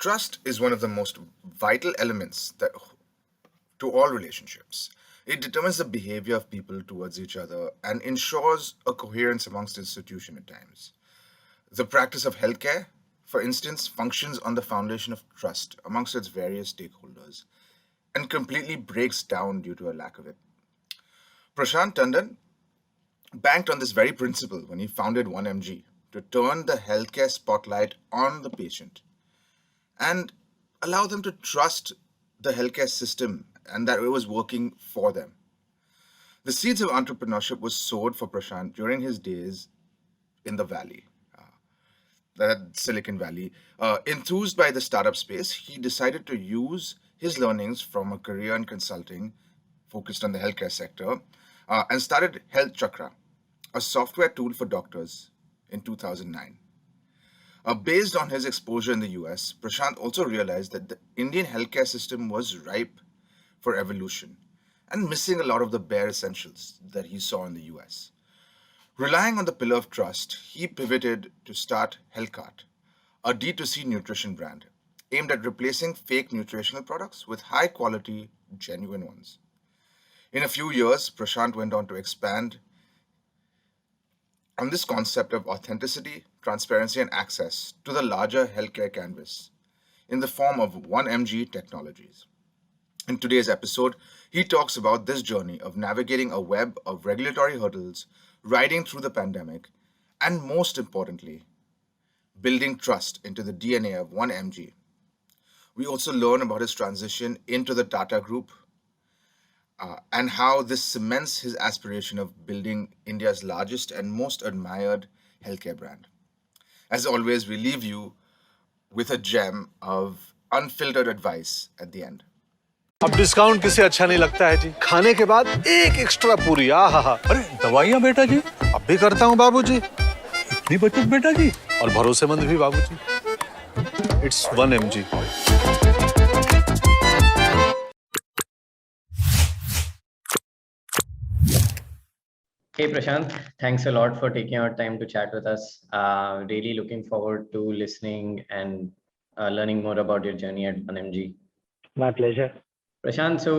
Trust is one of the most vital elements to all relationships. It determines the behavior of people towards each other and ensures a coherence amongst institutions at times. The practice of healthcare, for instance, functions on the foundation of trust amongst its various stakeholders and completely breaks down due to a lack of it. Prashant Tandon banked on this very principle when he founded 1MG to turn the healthcare spotlight on the patient and allow them to trust the healthcare system and that it was working for them. The seeds of entrepreneurship was sowed for Prashant during his days in the valley, that Silicon Valley. Enthused by the startup space, he decided to use his learnings from a career in consulting focused on the healthcare sector and started Health Chakra, a software tool for doctors in 2009. Based on his exposure in the US, Prashant also realized that the Indian healthcare system was ripe for evolution and missing a lot of the bare essentials that he saw in the US. Relying on the pillar of trust, he pivoted to start Healthcart, a D2C nutrition brand aimed at replacing fake nutritional products with high quality, genuine ones. In a few years, Prashant went on to expand on this concept of authenticity, transparency, and access to the larger healthcare canvas in the form of 1MG Technologies. In today's episode, he talks about this journey of navigating a web of regulatory hurdles, riding through the pandemic, and most importantly, building trust into the DNA of 1MG. We also learn about his transition into the Tata Group and how this cements his aspiration of building India's largest and most admired healthcare brand. As always, we leave you with a gem of unfiltered advice at the end. अब discount किसे अच्छा नहीं लगता है जी। खाने के बाद एक एक्स्ट्रा पूरी, आहा। अरे दवाइयाँ बेटा जी, अब भी करता हूँ बाबूजी। इतनी बचत बेटा जी। और भरोसेमंद भी बाबूजी। It's 1MG। Hey Prashant, thanks a lot for taking our time to chat with us. Really looking forward to listening and learning more about your journey at 1MG. My pleasure. Prashant, so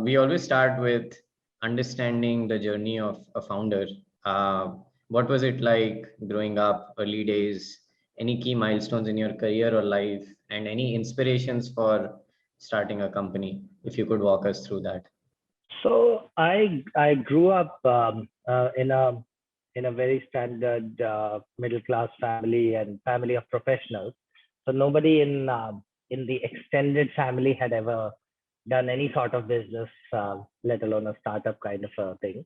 we always start with understanding the journey of a founder. What was it like growing up, early days, any key milestones in your career or life, and any inspirations for starting a company? If you could walk us through that. So I grew up in a very standard middle class family and family of professionals. So nobody in the extended family had ever done any sort of business, let alone a startup kind of a thing.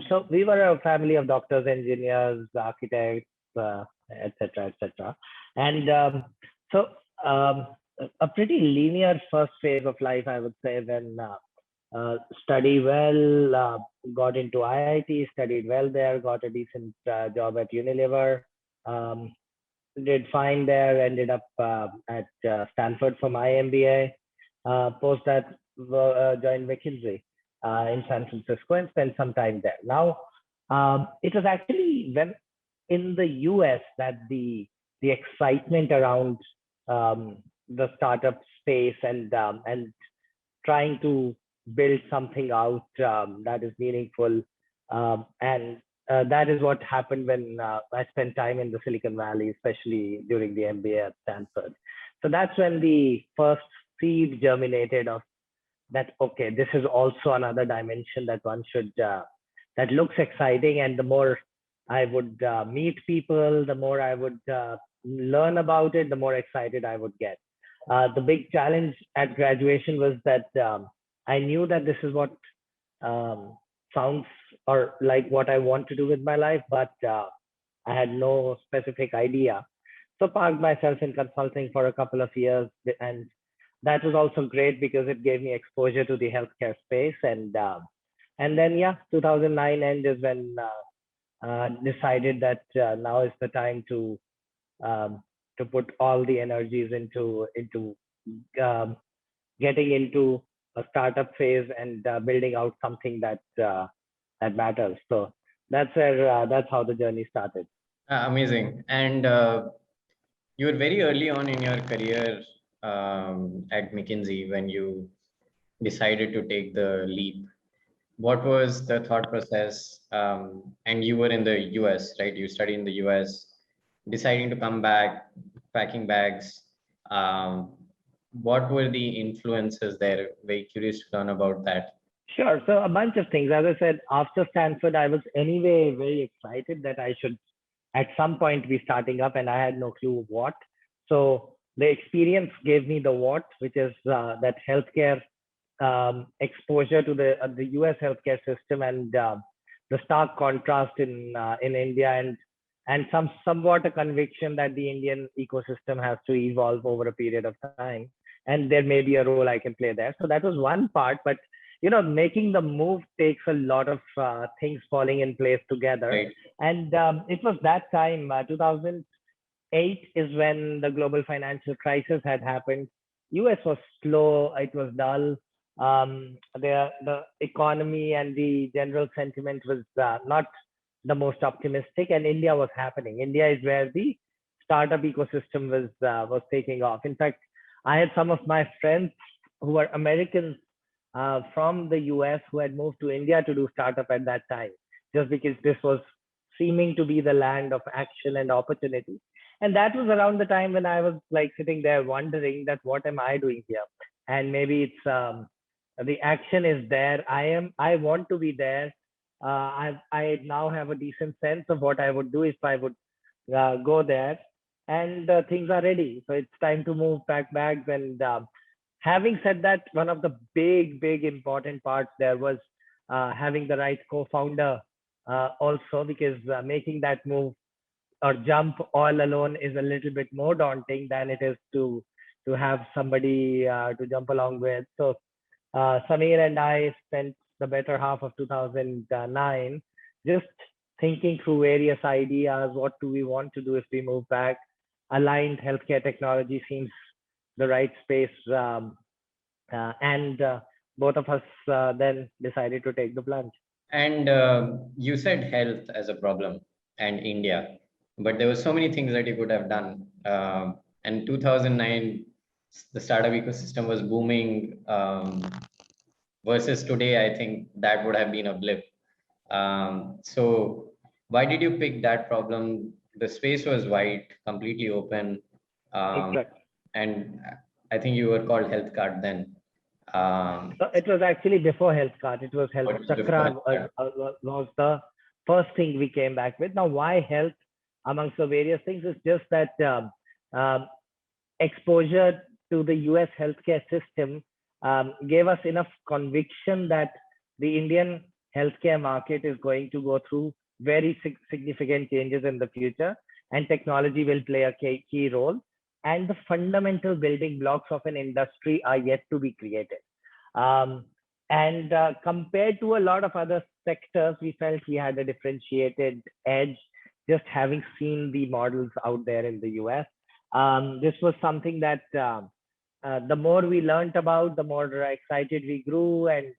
So we were a family of doctors, engineers, architects, etc., etc. And so a pretty linear first phase of life, I would say, when study well, got into IIT, studied well there, got a decent job at Unilever, did fine there, ended up at Stanford for my MBA. Post that, joined McKinsey in San Francisco and spent some time there. Now, it was actually when in the US that the excitement around the startup space and trying to build something out that is meaningful. And that is what happened when I spent time in the Silicon Valley, especially during the MBA at Stanford. So that's when the first seed germinated of that, okay, this is also another dimension that one should, that looks exciting. And the more I would meet people, the more I would learn about it, the more excited I would get. The big challenge at graduation was that I knew that this is what sounds or like what I want to do with my life, but I had no specific idea. So parked myself in consulting for a couple of years, and that was also great because it gave me exposure to the healthcare space. And then 2009 end is when decided that now is the time to put all the energies into getting into a startup phase and building out something that that matters. So that's where that's how the journey started. Amazing. And You were very early on in your career at McKinsey when you decided to take the leap. What was the thought process? And you were in the US, right? You studied in the US, deciding to come back, packing bags. Um, what were the influences there? Very curious to learn about that. Sure. So a bunch of things. As I said, after Stanford, I was anyway very excited that I should at some point be starting up, and I had no clue what. So the experience gave me the what, which is that healthcare exposure to the U.S. healthcare system, and the stark contrast in India, and somewhat a conviction that the Indian ecosystem has to evolve over a period of time, and there may be a role I can play there. So that was one part, but making the move takes a lot of things falling in place together. Right. And it was that time, 2008 is when the global financial crisis had happened. US was slow, it was dull. The economy and the general sentiment was not the most optimistic, and India was happening. India is where the startup ecosystem was taking off. In fact, I had some of my friends who were Americans from the US who had moved to India to do startup at that time, just because this was seeming to be the land of action and opportunity. And that was around the time when I was like sitting there wondering that what am I doing here? And maybe it's the action is there. I want to be there. I now have a decent sense of what I would do if I would go there, and things are ready. So it's time to move bags. And having said that, one of the big important parts there was having the right co-founder also, because making that move or jump all alone is a little bit more daunting than it is to have somebody to jump along with. So Samir and I spent the better half of 2009 just thinking through various ideas. What do we want to do if we move back? Aligned healthcare technology seems the right space, and both of us then decided to take the plunge. And you said health as a problem and India, but there were so many things that you could have done. And 2009, the startup ecosystem was booming. Versus today, I think that would have been a blip. So why did you pick that problem? The space was wide, completely open. Exactly. And I think you were called Health Card then. So it was actually before Health Card. It was Health What was before Chakra Health Card? was the first thing we came back with. Now, why health amongst the various things is just that exposure to the US healthcare system gave us enough conviction that the Indian healthcare market is going to go through very significant changes in the future, and technology will play a key role. And the fundamental building blocks of an industry are yet to be created. And compared to a lot of other sectors, we felt we had a differentiated edge, just having seen the models out there in the US. This was something that the more we learned about, the more excited we grew. And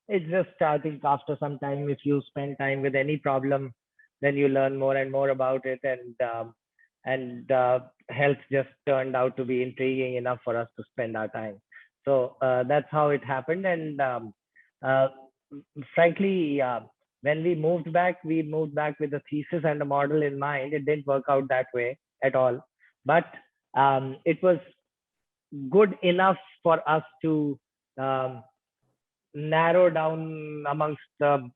it's just, I think, after some time, if you spend time with any problem, then you learn more and more about it. And health just turned out to be intriguing enough for us to spend our time. So that's how it happened. And frankly, when we moved back with a thesis and a model in mind. It didn't work out that way at all. But it was good enough for us to narrow down amongst the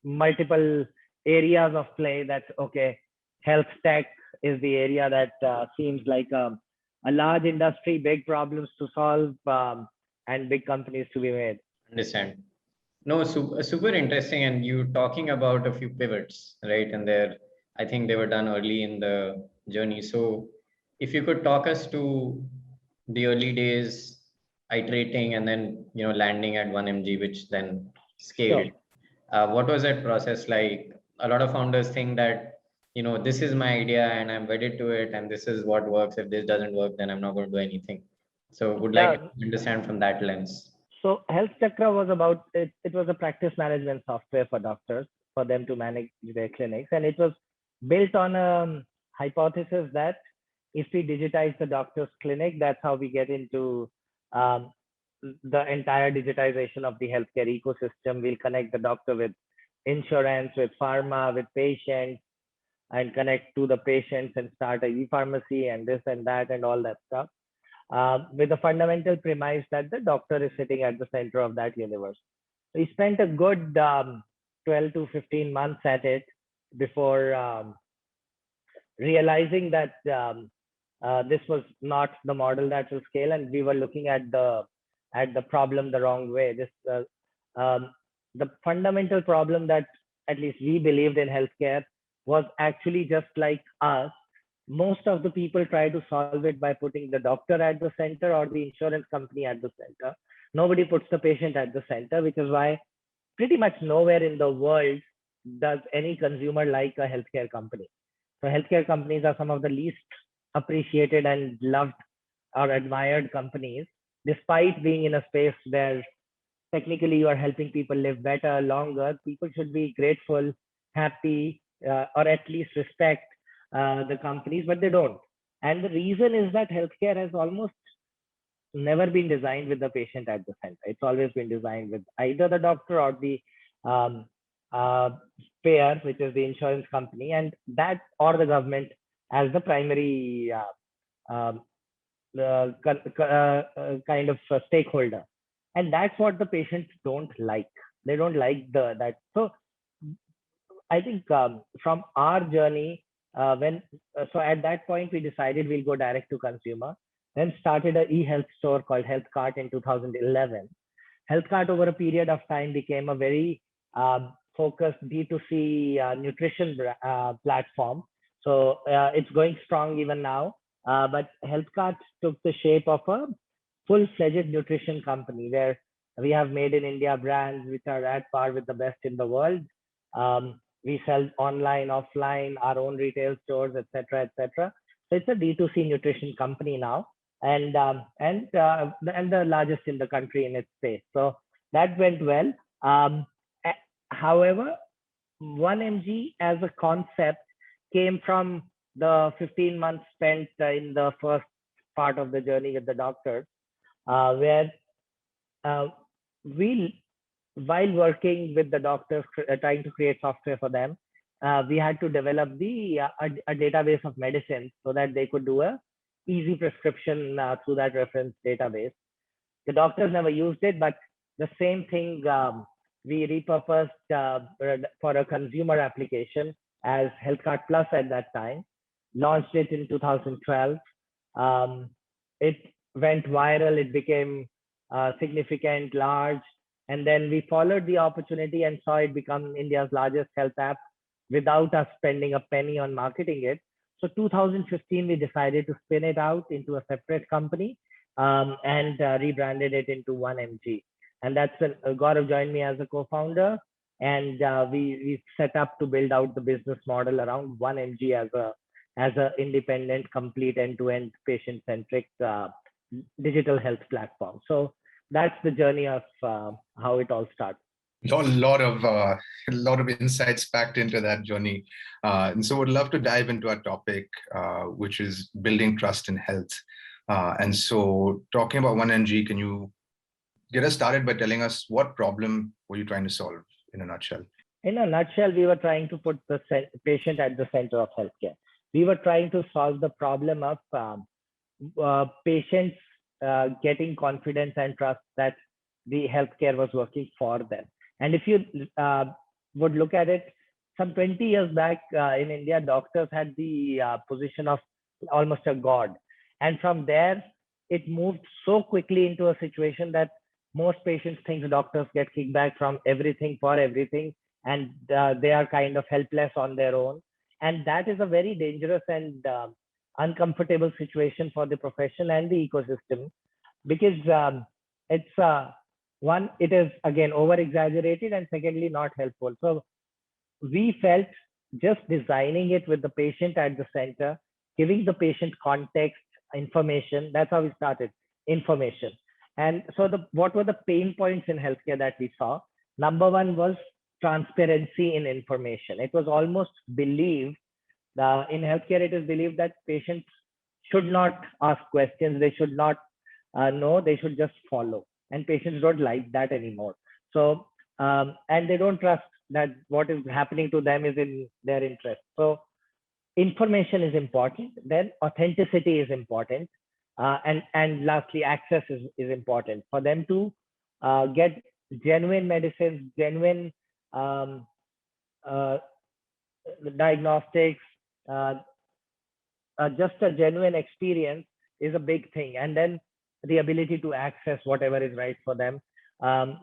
multiple areas of play that, okay, health tech is the area that seems like a large industry, big problems to solve, and big companies to be made. Understand. No, super interesting. And you talking about a few pivots, right? And I think they were done early in the journey. So if you could talk us to the early days, iterating and then, landing at 1mg, which then scaled. Sure. What was that process like? A lot of founders think that, this is my idea and I'm wedded to it and this is what works. If this doesn't work, then I'm not going to do anything. So would like to understand from that lens. So Health Chakra was about, it was a practice management software for doctors, for them to manage their clinics. And it was built on a hypothesis that if we digitize the doctor's clinic, that's how we get into um, the entire digitization of the healthcare ecosystem. We'll connect the doctor with insurance, with pharma, with patients, and connect to the patients and start a e-pharmacy and this and that and all that stuff. With the fundamental premise that the doctor is sitting at the center of that universe. We spent a good 12 to 15 months at it before realizing that this was not the model that will scale, and we were looking at the problem the wrong way. The fundamental problem that at least we believed in healthcare was actually just like us. Most of the people try to solve it by putting the doctor at the center or the insurance company at the center. Nobody puts the patient at the center, which is why pretty much nowhere in the world does any consumer like a healthcare company. So healthcare companies are some of the least appreciated and loved or admired companies, despite being in a space where technically you are helping people live better, longer. People should be grateful, happy, or at least respect the companies, but they don't. And the reason is that healthcare has almost never been designed with the patient at the center. It's always been designed with either the doctor or the um, uh, payer, which is the insurance company, and that or the government as the primary um, kind of stakeholder. And that's what the patients don't like. They don't like that. So I think from our journey, so at that point we decided we'll go direct to consumer. Then started an e-health store called HealthCart in 2011. HealthCart over a period of time became a very focused D2C nutrition platform. So it's going strong even now. But HealthCart took the shape of a full-fledged nutrition company where we have made in India brands which are at par with the best in the world. We sell online, offline, our own retail stores, etc., etc. So it's a D2C nutrition company now, and the largest in the country in its space. So that went well. However, 1mg as a concept came from the 15 months spent in the first part of the journey with the doctors, where we, while working with the doctors, trying to create software for them, we had to develop a database of medicines so that they could do a easy prescription through that reference database. The doctors never used it, but the same thing we repurposed for a consumer application as HealthCart Plus at that time. Launched it in 2012. It went viral. It became significant, large, and then we followed the opportunity and saw it become India's largest health app without us spending a penny on marketing it. So 2015, we decided to spin it out into a separate company and rebranded it into 1mg. And that's when Gaurav joined me as a co-founder, and we set up to build out the business model around 1mg as a independent, complete, end-to-end, patient-centric digital health platform. So that's the journey of how it all started. A lot of insights packed into that journey, and so would love to dive into our topic, which is building trust in health. And so, talking about 1mg, can you get us started by telling us what problem were you trying to solve in a nutshell? In a nutshell, we were trying to put the patient at the center of healthcare. We were trying to solve the problem of patients getting confidence and trust that the healthcare was working for them. And if you would look at it, some 20 years back in India, doctors had the position of almost a god. And from there, it moved so quickly into a situation that most patients think doctors get kickback from everything for everything, and they are kind of helpless on their own. And that is a very dangerous and uncomfortable situation for the profession and the ecosystem, because it's one, it is again over exaggerated, and secondly, not helpful. So we felt just designing it with the patient at the center, giving the patient context, information. That's how we started, information. And so what were the pain points in healthcare that we saw? Number one was transparency in information. It was almost believed in healthcare, it is believed that patients should not ask questions. They should not know. They should just follow. And patients don't like that anymore. So and they don't trust that what is happening to them is in their interest. So information is important. Then authenticity is important. And lastly, access is important for them to get genuine medicines, genuine um, uh, diagnostics, uh, just a genuine experience is a big thing. And then the ability to access whatever is right for them.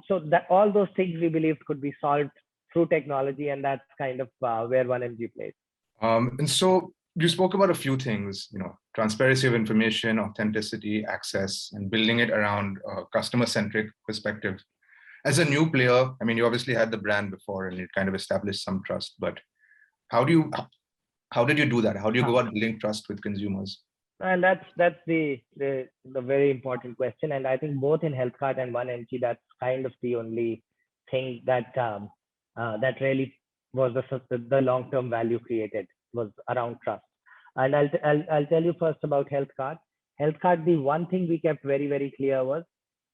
So that all those things we believe could be solved through technology, and that's kind of where 1mg plays. And so you spoke about a few things, transparency of information, authenticity, access, and building it around a customer-centric perspective. As a new player, I mean, you obviously had the brand before and you kind of established some trust, but how did you do that? How do you go about building trust with consumers? And that's the very important question. And I think both in HealthCart and 1mg, that's kind of the only thing that that really was the long-term value created was around trust. And I'll tell you first about HealthCart. HealthCart, the one thing we kept very, very clear was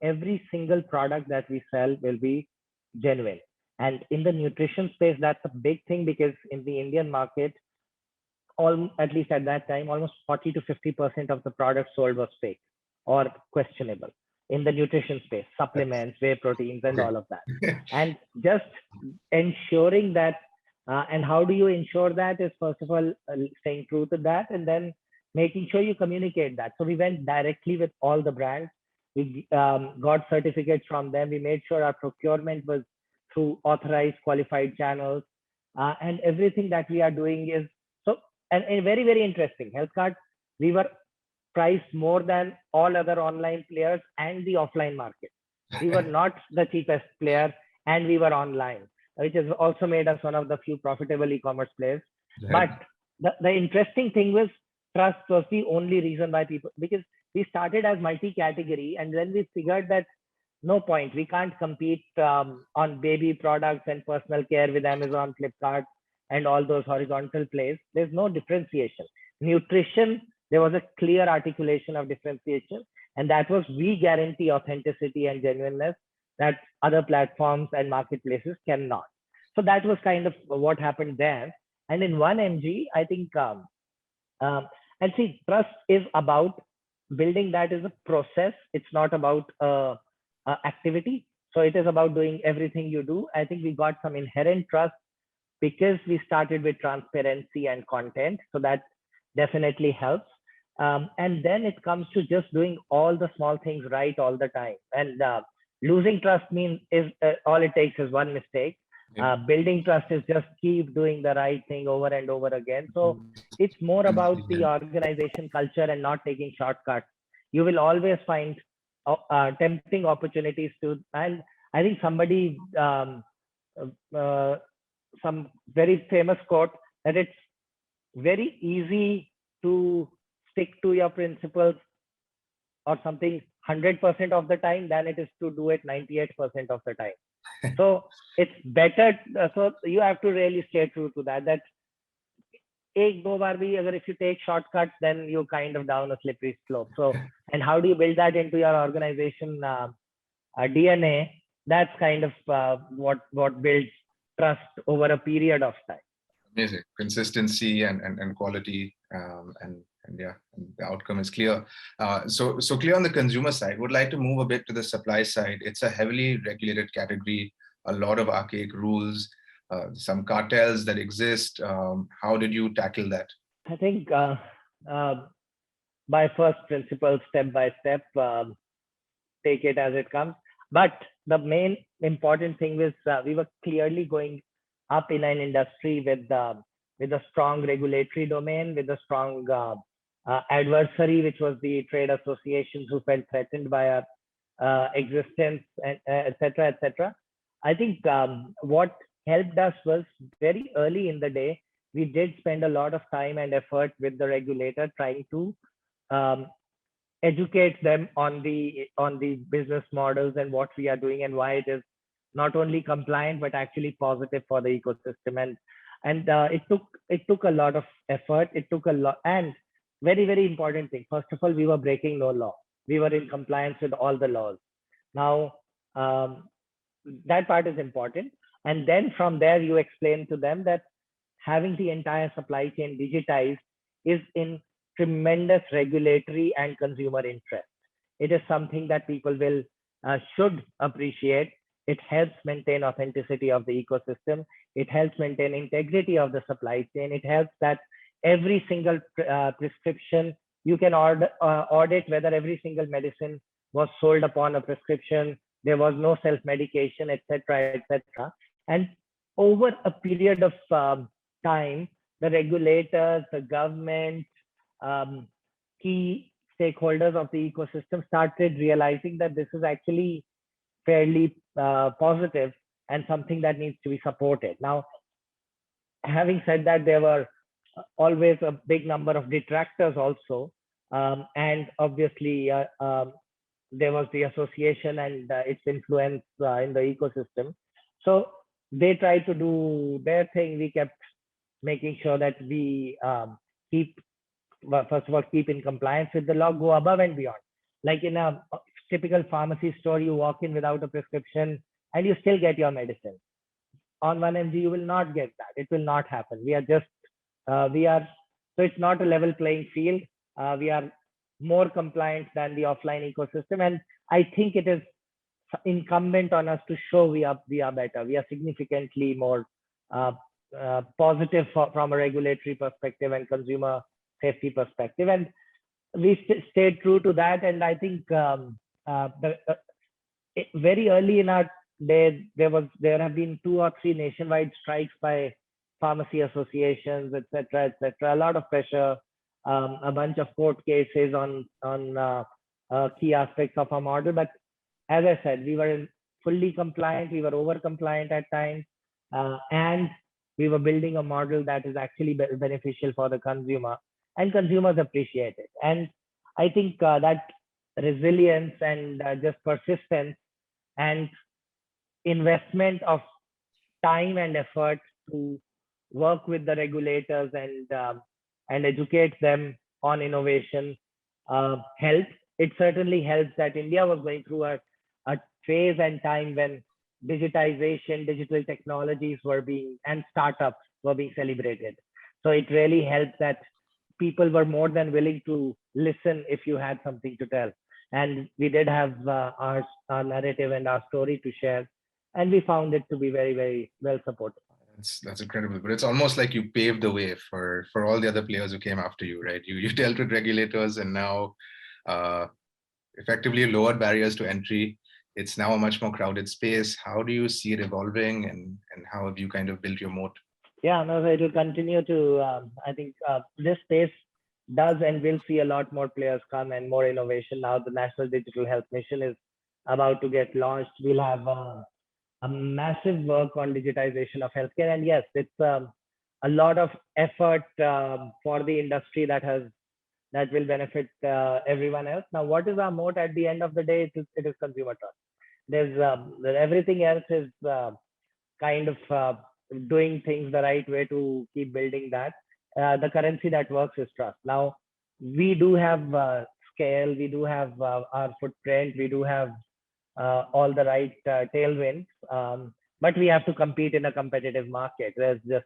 every single product that we sell will be genuine. And in the nutrition space, that's a big thing because in the Indian market, at least at that time, almost 40 to 50% of the products sold was fake or questionable in the nutrition space, supplements, whey proteins, and all of that. And just ensuring that, and how do you ensure that is first of all, staying true to that, and then making sure you communicate that. So we went directly with all the brands. We got certificates from them. We made sure our procurement was through authorized, qualified channels. And everything that we are doing is so, and very, very interesting. HealthCart, we were priced more than all other online players and the offline market. We were not the cheapest player, and we were online, which has also made us one of the few profitable e-commerce players. Right. But the interesting thing was trust was the only reason why people, because we started as multi-category, and then we figured that no point, we can't compete on baby products and personal care with Amazon, Flipkart, and all those horizontal plays. There's no differentiation. Nutrition, there was a clear articulation of differentiation, and that was we guarantee authenticity and genuineness that other platforms and marketplaces cannot. So that was kind of what happened there. And in 1mg, I think, and see, trust is about building that as a process. It's not about activity. So it is about doing everything you do. I think we got some inherent trust because we started with transparency and content. So that definitely helps. And then it comes to just doing all the small things right all the time. And losing trust means all it takes is one mistake. Building trust is just keep doing the right thing over and over again. So it's more about the organization culture and not taking shortcuts. You will always find tempting opportunities to, and I think somebody, some very famous quote that it's very easy to stick to your principles or something 100% of the time than it is to do it 98% of the time. So it's better. So you have to really stay true to that. That ek do baar bhi, agar if you take shortcuts, then you kind of down a slippery slope. So, and how do you build that into your organization DNA? That's kind of what builds trust over a period of time. Amazing. Consistency and quality, and yeah, and the outcome is clear. So clear on the consumer side. Would like to move a bit to the supply side. It's a heavily regulated category, a lot of archaic rules, some cartels that exist. How did you tackle that? I think by first principles, step by step, take it as it comes. But the main important thing was we were clearly going up in an industry with a strong regulatory domain, with a strong adversary, which was the trade associations who felt threatened by our existence, et cetera, et cetera. I think what helped us was very early in the day, we did spend a lot of time and effort with the regulator trying to educate them on the business models and what we are doing and why it is not only compliant but actually positive for the ecosystem. And it took a lot of effort. It took a lot, and very, very important thing. First of all, we were breaking no law. We were in compliance with all the laws. Now, that part is important. And then from there, you explain to them that having the entire supply chain digitized is in tremendous regulatory and consumer interest. It is something that people will should appreciate. It helps maintain authenticity of the ecosystem. It helps maintain integrity of the supply chain. It helps that every single prescription, you can audit whether every single medicine was sold upon a prescription, there was no self-medication, etc., etc. And over a period of time, the regulators, the government, key stakeholders of the ecosystem started realizing that this is actually fairly positive and something that needs to be supported. Now, having said that, there were always a big number of detractors also. And obviously, there was the association and its influence in the ecosystem. So they tried to do their thing. We kept making sure that we keep, first of all, keep in compliance with the law, go above and beyond. Like in a typical pharmacy store, you walk in without a prescription and you still get your medicine. On 1mg, you will not get that. It will not happen. We are just, so it's not a level playing field. We are more compliant than the offline ecosystem. And I think it is incumbent on us to show we are better. We are significantly more positive from a regulatory perspective and consumer safety perspective. And we stayed true to that. And I think very early in our day, there have been 2 or 3 nationwide strikes by pharmacy associations, etc., etc. A lot of pressure, a bunch of court cases on key aspects of our model. But as I said, we were fully compliant. We were over compliant at times, and we were building a model that is actually beneficial for the consumer, and consumers appreciate it. And I think that resilience and just persistence and investment of time and effort to work with the regulators and educate them on innovation helped. It certainly helps that India was going through a phase and time when digitization, digital technologies and startups were being celebrated. So it really helped that people were more than willing to listen if you had something to tell. And we did have our narrative and our story to share. And we found it to be very, very well supported. That's incredible. But it's almost like you paved the way for all the other players who came after you, right? You dealt with regulators and now effectively lowered barriers to entry. It's now a much more crowded space. How do you see it evolving, and how have you kind of built your moat? Yeah, no, it will continue to, I think this space does and will see a lot more players come and more innovation. Now the National Digital Health Mission is about to get launched. We'll have a massive work on digitization of healthcare. And yes, it's a lot of effort for the industry that will benefit everyone else. Now, what is our moat at the end of the day? It is consumer trust. There's everything else is kind of doing things the right way to keep building that. The currency that works is trust. Now, we do have scale, we do have our footprint, we do have all the right tailwinds, but we have to compete in a competitive market. There's just,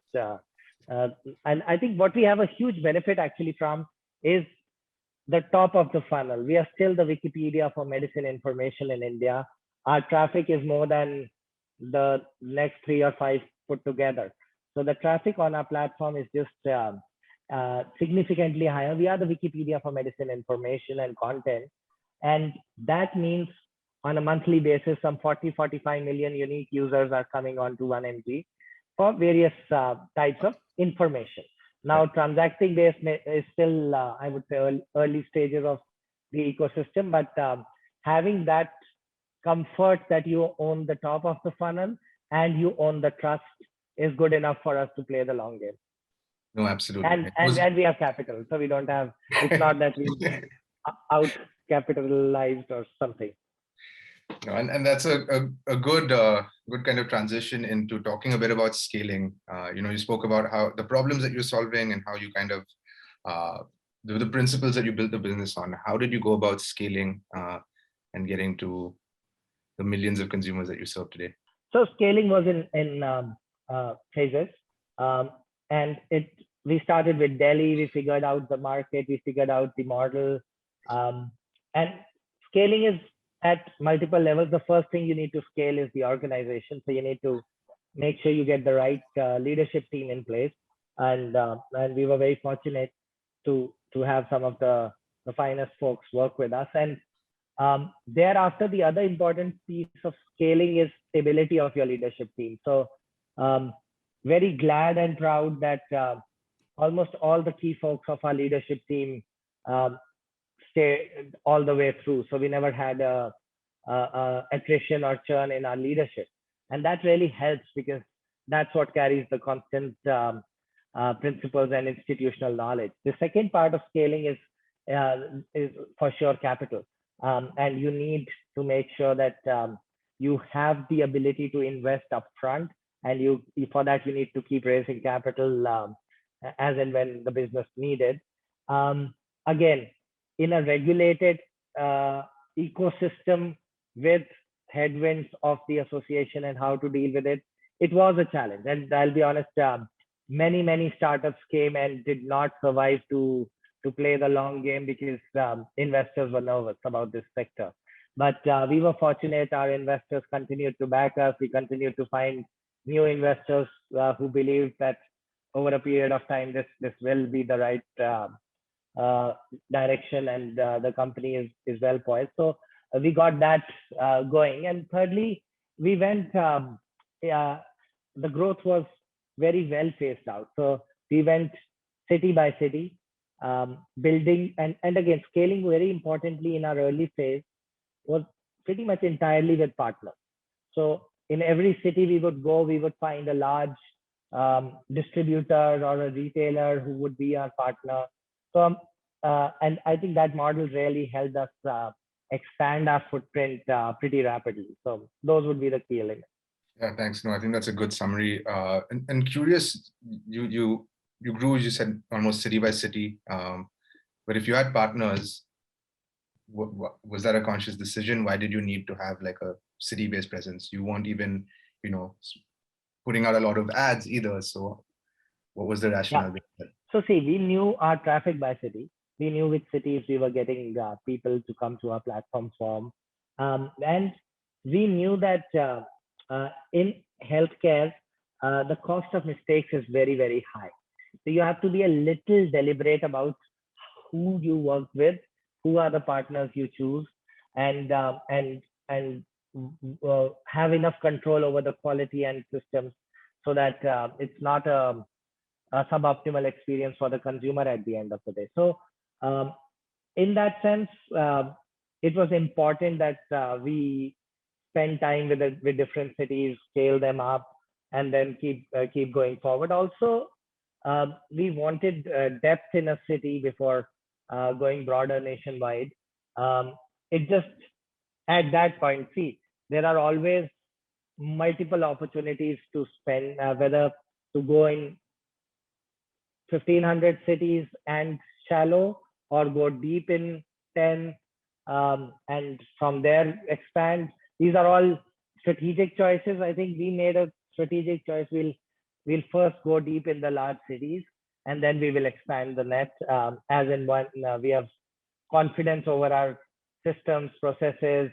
and I think what we have a huge benefit actually from is the top of the funnel. We are still the Wikipedia for medicine information in India. Our traffic is more than the next 3 or 5 put together. So the traffic on our platform is just significantly higher. We are the Wikipedia for medicine information and content. And that means on a monthly basis, some 40-45 million unique users are coming onto 1mg for various types of information. Now, transacting based is still, I would say, early stages of the ecosystem, but having that comfort that you own the top of the funnel and you own the trust is good enough for us to play the long game. No, absolutely. And we have capital, so we don't have, it's not that we out capitalized or something. No, and that's a good kind of transition into talking a bit about scaling. You spoke about how the problems that you're solving and how you kind of the principles that you built the business on, how did you go about scaling and getting to the millions of consumers that you serve today? So scaling was in phases, and we started with Delhi. We figured out the market. We figured out the model, and scaling is at multiple levels. The first thing you need to scale is the organization. So you need to make sure you get the right leadership team in place, and we were very fortunate to have some of the finest folks work with us. And thereafter, the other important piece of scaling is stability of your leadership team. So very glad and proud that almost all the key folks of our leadership team stay all the way through. So we never had a attrition or churn in our leadership, and that really helps because that's what carries the constant principles and institutional knowledge. The second part of scaling is for sure capital, and you need to make sure that you have the ability to invest upfront, and for that you need to keep raising capital as and when the business needed. Again, in a regulated ecosystem with headwinds of the association and how to deal with it, it was a challenge. And I'll be honest, many startups came and did not survive to play the long game because investors were nervous about this sector. But we were fortunate. Our investors continued to back us. We continued to find new investors who believed that over a period of time, this will be the right direction, and the company is well poised. So we got that going. And thirdly, we went, the growth was very well phased out. So we went city by city, building and again, scaling very importantly in our early phase was pretty much entirely with partners. So in every city we would go, we would find a large distributor or a retailer who would be our partner. So, and I think that model really helped us expand our footprint pretty rapidly. So those would be the key elements. Yeah, thanks. No, I think that's a good summary. And curious, you grew, you said, almost city by city. But if you had partners, was that a conscious decision? Why did you need to have like a city-based presence? You weren't even, putting out a lot of ads either. So what was the rationale? Yeah. So see, we knew our traffic by city. We knew which cities we were getting people to come to our platform from. And we knew that in healthcare, the cost of mistakes is very, very high. So you have to be a little deliberate about who you work with, who are the partners you choose, and have enough control over the quality and systems so that it's not a suboptimal experience for the consumer at the end of the day. So in that sense, it was important that we spend time with different cities, scale them up, and then keep going forward. Also, we wanted depth in a city before going broader nationwide. It just at that point, see, there are always multiple opportunities to spend, whether to go in 1,500 cities and shallow, or go deep in 10 and from there expand. These are all strategic choices. I think we made a strategic choice. We'll first go deep in the large cities, and then we will expand the net as and when we have confidence over our systems, processes,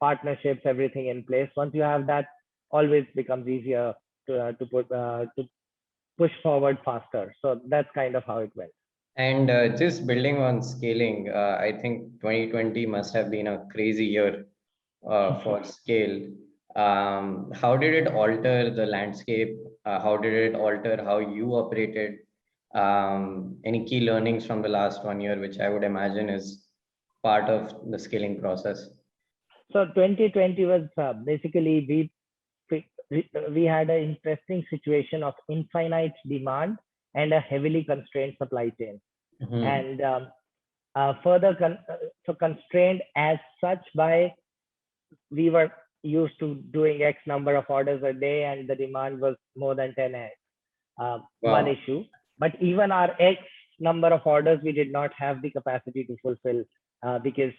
partnerships, everything in place. Once you have that, always becomes easier to push forward faster. So that's kind of how it went. And just building on scaling, I think 2020 must have been a crazy year for scale. How did it alter the landscape? How did it alter how you operated? Any key learnings from the last 1 year, which I would imagine is part of the scaling process? So 2020 was basically we had an interesting situation of infinite demand and a heavily constrained supply chain. Mm-hmm. And further constrained as such by, we were used to doing X number of orders a day and the demand was more than 10x. Wow. One issue. But even our X number of orders we did not have the capacity to fulfill because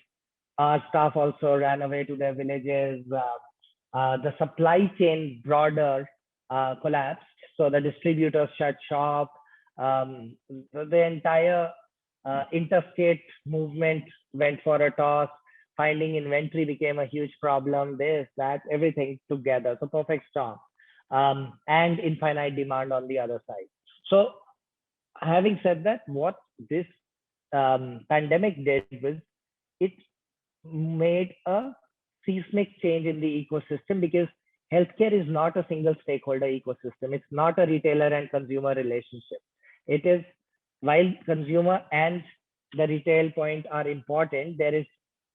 our staff also ran away to their villages. The supply chain broader collapsed. So the distributors shut shop. The entire interstate movement went for a toss. Finding inventory became a huge problem. This, that, everything together. So perfect storm. And infinite demand on the other side. So having said that, what this pandemic did was it made a seismic change in the ecosystem because healthcare is not a single stakeholder ecosystem. It's not a retailer and consumer relationship. It is, while consumer and the retail point are important, there is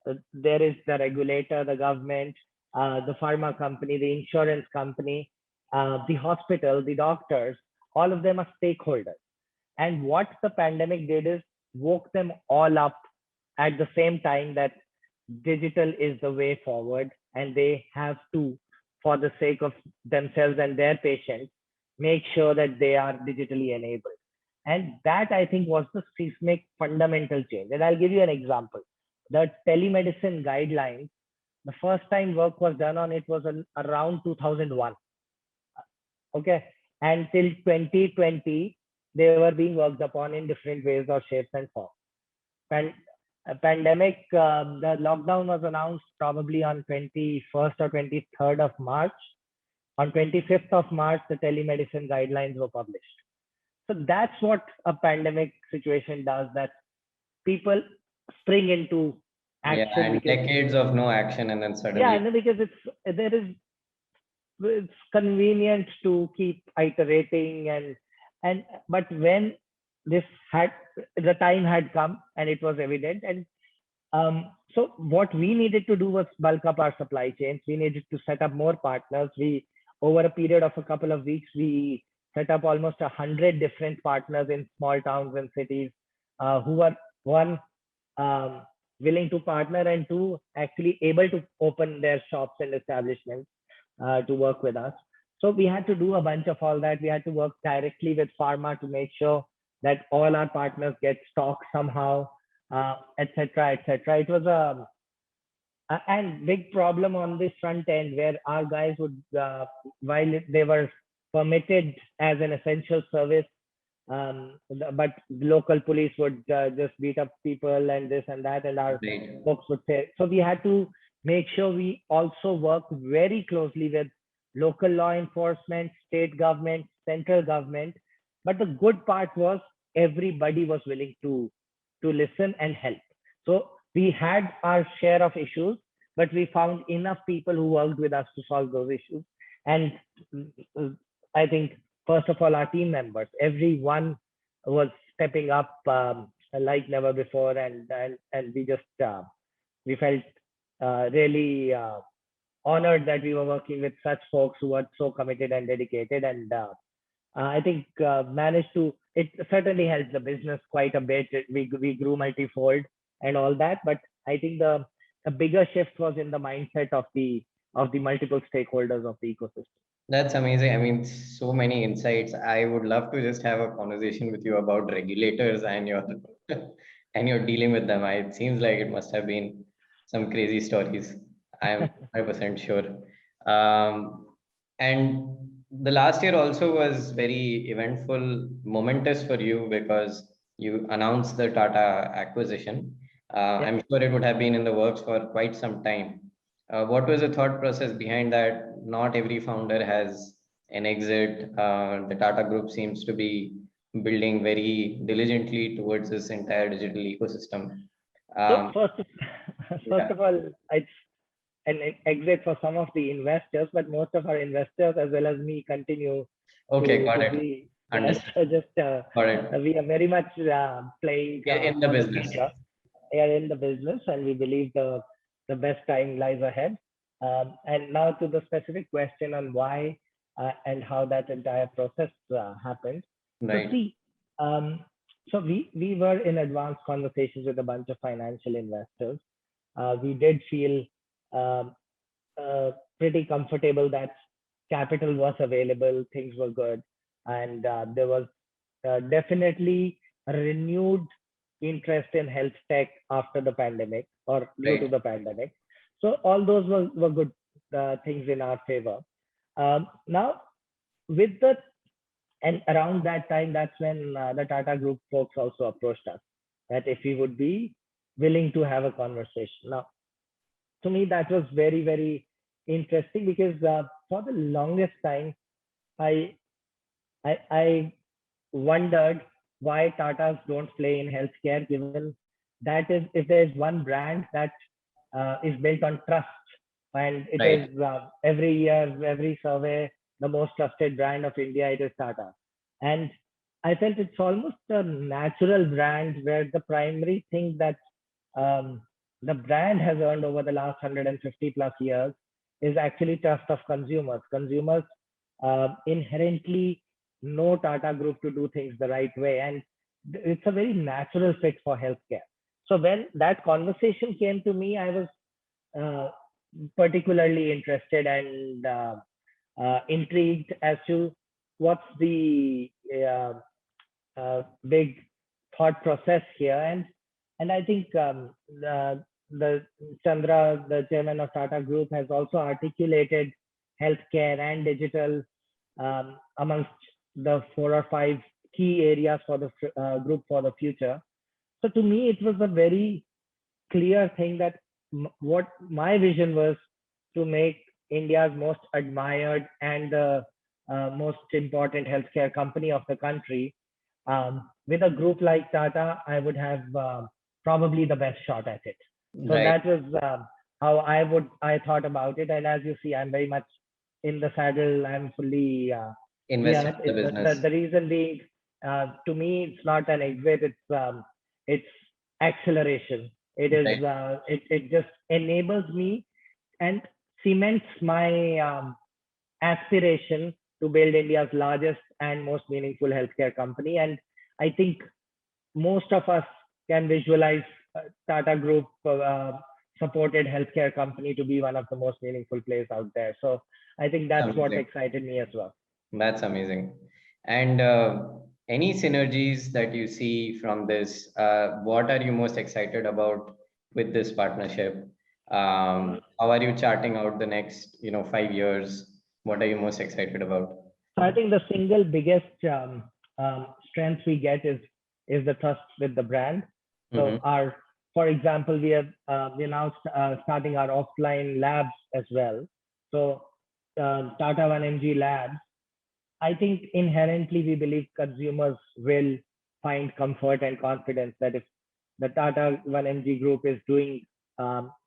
the regulator, the government, the pharma company, the insurance company, the hospital, the doctors, all of them are stakeholders. And what the pandemic did is woke them all up at the same time that digital is the way forward and they have to, for the sake of themselves and their patients, make sure that they are digitally enabled. And that I think was the seismic fundamental change. And I'll give you an example. The telemedicine guidelines, the first time work was done on it was around 2001. Okay. And till 2020, they were being worked upon in different ways or shapes and forms. And a pandemic, the lockdown was announced probably on 21st or 23rd of March. On 25th of March, the telemedicine guidelines were published. So that's what a pandemic situation does, that people spring into action. Yeah, and because, decades of no action, and then suddenly. yeah, no, because it's convenient to keep iterating but when the time had come and it was evident, and so what we needed to do was bulk up our supply chains. We needed to set up more partners. Over a period of a couple of weeks, we set up almost 100 different partners in small towns and cities who were, one, willing to partner, and two, actually able to open their shops and establishments to work with us. So we had to do a bunch of all that. We had to work directly with pharma to make sure that all our partners get stock somehow, etc., etc. It was a and big problem on this front end, where our guys would, while they were permitted as an essential service, but local police would just beat up people and this and that, and our Right. folks would say. So we had to make sure we also work very closely with local law enforcement, state government, central government. But the good part was everybody was willing to listen and help. So we had our share of issues, but we found enough people who worked with us to solve those issues. And I think, first of all, our team members, everyone was stepping up like never before, and we just we felt really honored that we were working with such folks who were so committed and dedicated, and I think managed to. It certainly helped the business quite a bit. We grew multifold and all that, but I think the bigger shift was in the mindset of the multiple stakeholders of the ecosystem. That's amazing. I mean, so many insights. I would love to just have a conversation with you about regulators and your and you're dealing with them. It seems like it must have been some crazy stories. I'm 100% sure. And the last year also was very eventful, momentous for you, because you announced the Tata acquisition. I'm sure it would have been in the works for quite some time. What was the thought process behind that? Not every founder has an exit. The Tata Group seems to be building very diligently towards this entire digital ecosystem. So first Yeah. of all, it's an exit for some of the investors, but most of our investors, as well as me, continue Okay, to got it. be, Understood. so just Got it. we are very much playing Yeah, in the for business. future. We are in the business, and we believe the best time lies ahead. And now to the specific question on why and how that entire process happened. Right. So see, so we were in advanced conversations with a bunch of financial investors. We did feel pretty comfortable that capital was available, things were good, and there was definitely a renewed interest in health tech after the pandemic or due to Right. the pandemic. So all those were good things in our favor. Now, with the and around that time, that's when the Tata Group folks also approached us that if we would be willing to have a conversation. Now, to me, that was very, very interesting because for the longest time, I, I wondered why Tatas don't play in healthcare, given that is if there is one brand that is built on trust, and it Right. is every year, every survey, the most trusted brand of India, it is Tata. And I felt it's almost a natural brand where the primary thing that um, the brand has earned over the last 150 plus years is actually trust of consumers. Consumers inherently know Tata Group to do things the right way, and it's a very natural fit for healthcare. So when that conversation came to me, I was uh, particularly interested and intrigued as to what's the big thought process here. And I think the Chandra, the chairman of Tata Group, has also articulated healthcare and digital amongst the 4 or 5 key areas for the group for the future. So to me, it was a very clear thing that what my vision was to make India's most admired and most important healthcare company of the country. With a group like Tata, I would have probably the best shot at it. So Right. that was how I thought about it. And as you see, I'm very much in the saddle. I'm fully Invested yeah. in the business. The reason being, to me, it's not an exit. It's acceleration. It is Right. it just enables me and cements my aspiration to build India's largest and most meaningful healthcare company. And I think most of us can visualize Tata Group supported healthcare company to be one of the most meaningful plays out there. So I think that's what Amazing. excited me as well. That's amazing. And any synergies that you see from this? What are you most excited about with this partnership? How are you charting out the next, 5 years? What are you most excited about? So I think the single biggest strength we get is the trust with the brand. So Mm-hmm. our, for example, we now starting our offline labs as well. So Tata 1mg Labs, I think inherently we believe consumers will find comfort and confidence that if the Tata 1mg group is doing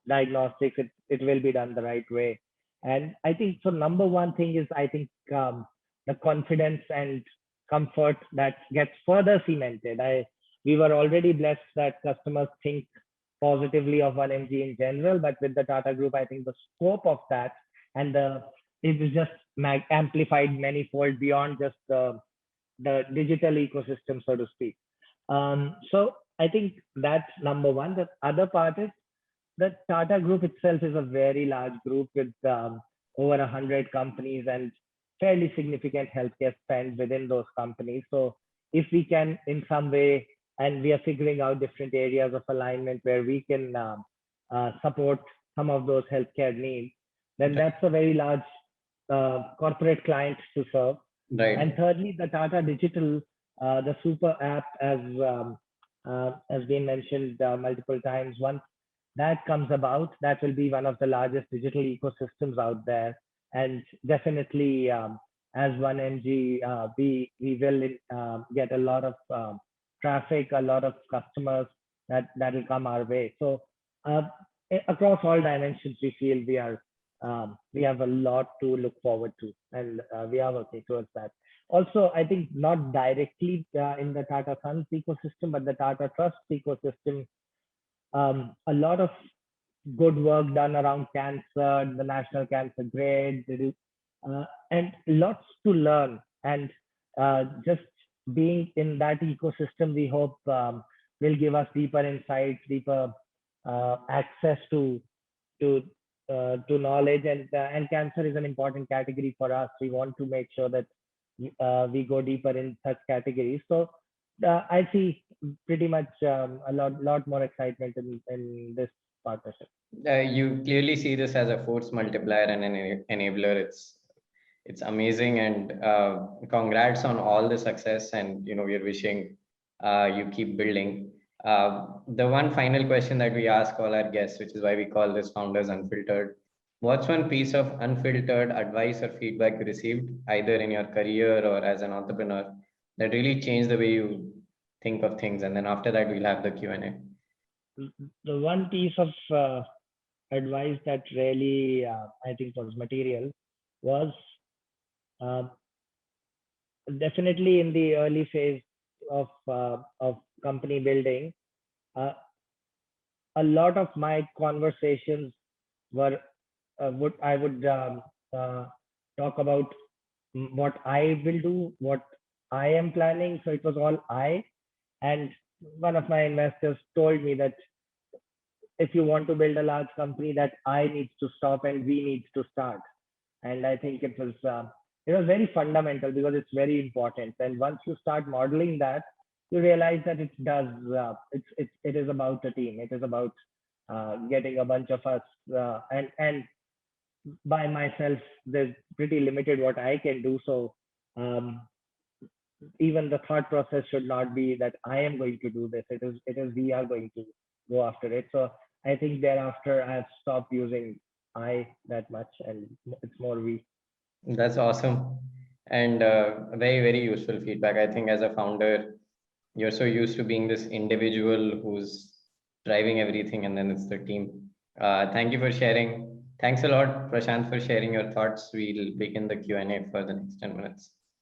diagnostics, it will be done the right way. And I think so. Number one thing is I think the confidence and comfort that gets further cemented. We were already blessed that customers think positively of 1mg in general, but with the Tata Group, I think the scope of that and the it is just amplified manyfold beyond just the digital ecosystem, so to speak. So I think that's number one. The other part is the Tata Group itself is a very large group with over 100 companies and fairly significant healthcare spend within those companies. So if we can, in some way, and we are figuring out different areas of alignment where we can support some of those healthcare needs, then that's a very large corporate client to serve. And Right. thirdly, the Tata Digital, the super app, as been mentioned multiple times, once that comes about, that will be one of the largest digital ecosystems out there. And definitely, as 1mg, we will get a lot of traffic, a lot of customers that will come our way. So uh, across all dimensions, we feel we have a lot to look forward to, and we are working towards that. Also, I think not directly in the Tata Sons ecosystem, but the Tata Trust ecosystem, a lot of good work done around cancer, the National Cancer Grid, and lots to learn. And just being in that ecosystem, we hope will give us deeper insights, deeper access to knowledge. And cancer is an important category for us. We want to make sure that we go deeper in such categories. So I see pretty much a lot more excitement in this partnership. You clearly see this as a force multiplier and an enabler. It's amazing, and congrats on all the success. And we're wishing you keep building. The one final question that we ask all our guests, which is why we call this Founders Unfiltered. What's one piece of unfiltered advice or feedback you received, either in your career or as an entrepreneur, that really changed the way you think of things? And then after that, we'll have the Q&A. The one piece of advice that really I think was material was definitely in the early phase of company building. A lot of my conversations were I would talk about what I will do, what I am planning. So it was all I. And one of my investors told me that if you want to build a large company, that I needs to stop and we needs to start. And I think it was very fundamental because it's very important. And once you start modeling that, you realize that it does. It is about a team. It is about getting a bunch of us and by myself. There's pretty limited what I can do. So even the thought process should not be that I am going to do this. It is we are going to go after it. So I think thereafter I've stopped using I that much, and it's more we. That's awesome. And very, very useful feedback. I think as a founder, you're so used to being this individual who's driving everything, and then it's the team. Thank you for sharing. Thanks a lot, Prashant, for sharing your thoughts. We'll begin the Q&A for the next 10 minutes.